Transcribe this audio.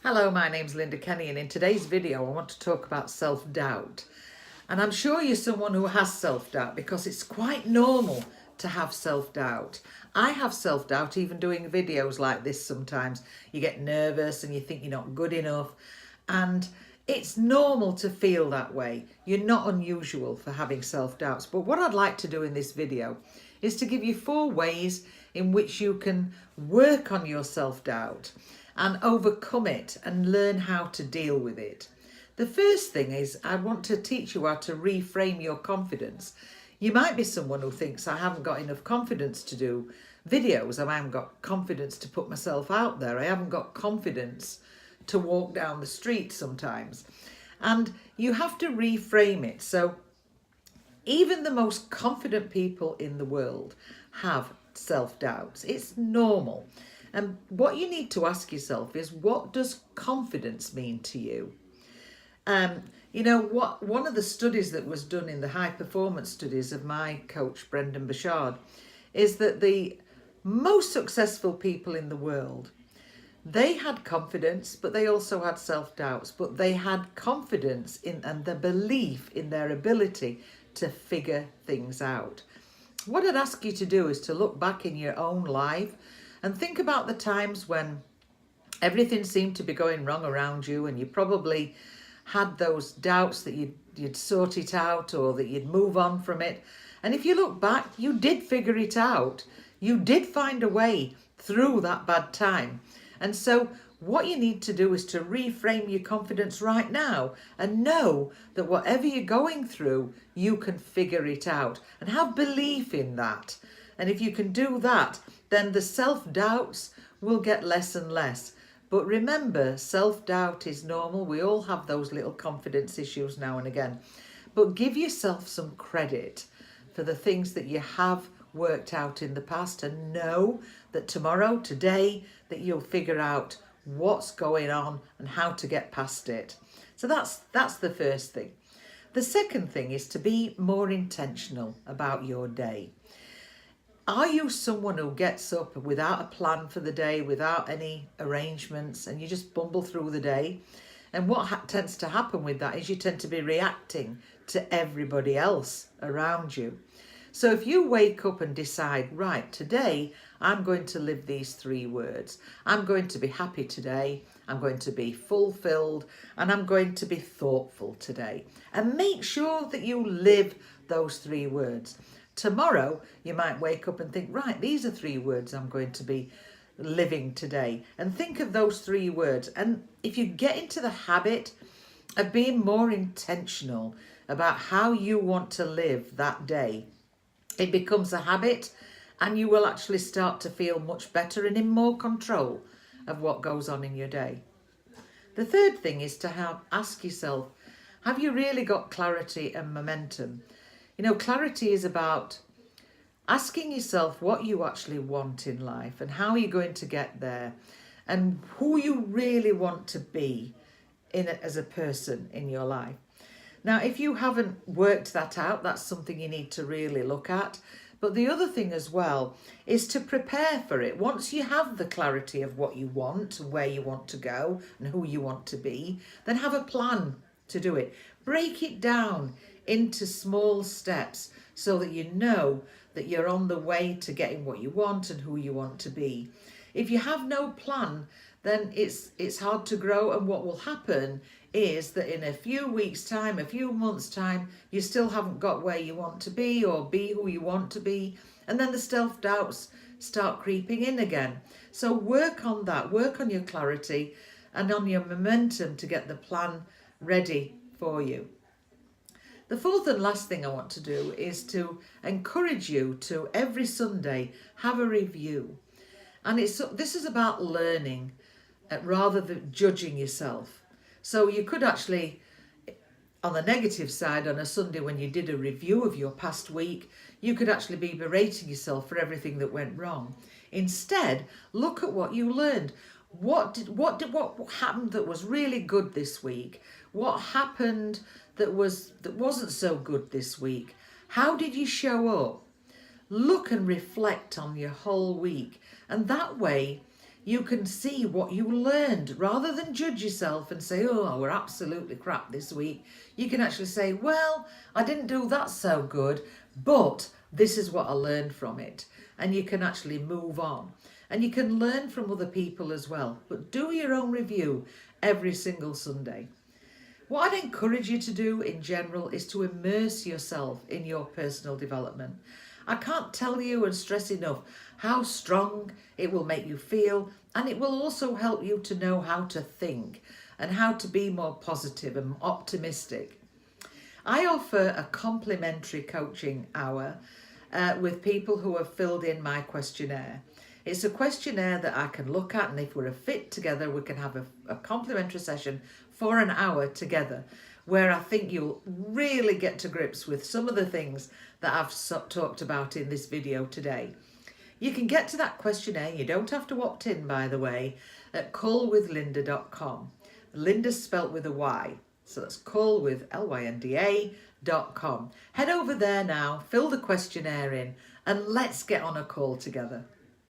Hello, my name's Lynda Kenny, and in today's video I want to talk about self-doubt. And I'm sure you're someone who has self-doubt because it's quite normal to have self-doubt. I have self-doubt even doing videos like this sometimes. You get nervous and you think you're not good enough, and it's normal to feel that way. You're not unusual for having self-doubts. But what I'd like to do in this video is to give you 4 ways in which you can work on your self-doubt and overcome it and learn how to deal with it. The first thing is I want to teach you how to reframe your confidence. You might be someone who thinks I haven't got enough confidence to do videos, I haven't got confidence to put myself out there, I haven't got confidence to walk down the street sometimes. And you have to reframe it. So even the most confident people in the world have self-doubts. It's normal. And what you need to ask yourself is, what does confidence mean to you? One of the studies that was done in the high performance studies of my coach, Brendan Bouchard, is that the most successful people in the world, they had confidence, but they also had self-doubts, but they had confidence in and the belief in their ability to figure things out. What I'd ask you to do is to look back in your own life and think about the times when everything seemed to be going wrong around you and you probably had those doubts that you'd sort it out or that you'd move on from it. And if you look back, you did figure it out. You did find a way through that bad time. And so what you need to do is to reframe your confidence right now and know that whatever you're going through, you can figure it out and have belief in that. And if you can do that, then the self-doubts will get less and less. But remember, self-doubt is normal. We all have those little confidence issues now and again. But give yourself some credit for the things that you have worked out in the past, and know that tomorrow, today, that you'll figure out what's going on and how to get past it. So that's the first thing. The second thing is to be more intentional about your day. Are you someone who gets up without a plan for the day, without any arrangements, and you just bumble through the day? And what tends to happen with that is you tend to be reacting to everybody else around you. So if you wake up and decide, right, today I'm going to live these 3 words. I'm going to be happy today, I'm going to be fulfilled, and I'm going to be thoughtful today. And make sure that you live those 3 words. Tomorrow, you might wake up and think, right, these are 3 words I'm going to be living today. And think of those 3 words. And if you get into the habit of being more intentional about how you want to live that day, it becomes a habit and you will actually start to feel much better and in more control of what goes on in your day. The third thing is to ask yourself, have you really got clarity and momentum? Clarity is about asking yourself what you actually want in life and how you're going to get there and who you really want to be as a person in your life. Now, if you haven't worked that out, that's something you need to really look at. But the other thing as well is to prepare for it. Once you have the clarity of what you want and where you want to go and who you want to be, then have a plan to do it. Break it down into small steps so that you know that you're on the way to getting what you want and who you want to be. If you have no plan, then it's hard to grow, and what will happen is that in a few weeks' time, a few months' time, you still haven't got where you want to be or be who you want to be, and then the self-doubts start creeping in again. So work on that, work on your clarity and on your momentum to get the plan ready for you. The fourth and last thing I want to do is to encourage you to every Sunday have a review. And this is about learning rather than judging yourself. So you could actually, on the negative side, on a Sunday when you did a review of your past week, you could actually be berating yourself for everything that went wrong. Instead, look at what you learned. What happened that was really good this week? What happened that wasn't so good this week? How did you show up? Look and reflect on your whole week, and that way You can see what you learned rather than judge yourself and say, oh, we're absolutely crap this week. You can actually say, well, I didn't do that so good, but this is what I learned from it. And you can actually move on. And you can learn from other people as well. But do your own review every single Sunday. What I'd encourage you to do in general is to immerse yourself in your personal development. I can't tell you and stress enough how strong it will make you feel, and it will also help you to know how to think and how to be more positive and optimistic. I offer a complimentary coaching hour with people who have filled in my questionnaire. It's a questionnaire that I can look at, and if we're a fit together, we can have a complimentary session for an hour together, where I think you'll really get to grips with some of the things that I've talked about in this video today. You can get to that questionnaire, you don't have to opt in, by the way, at callwithlynda.com. Lynda's spelt with a Y, so that's callwithlynda.com. Head over there now, fill the questionnaire in, and let's get on a call together.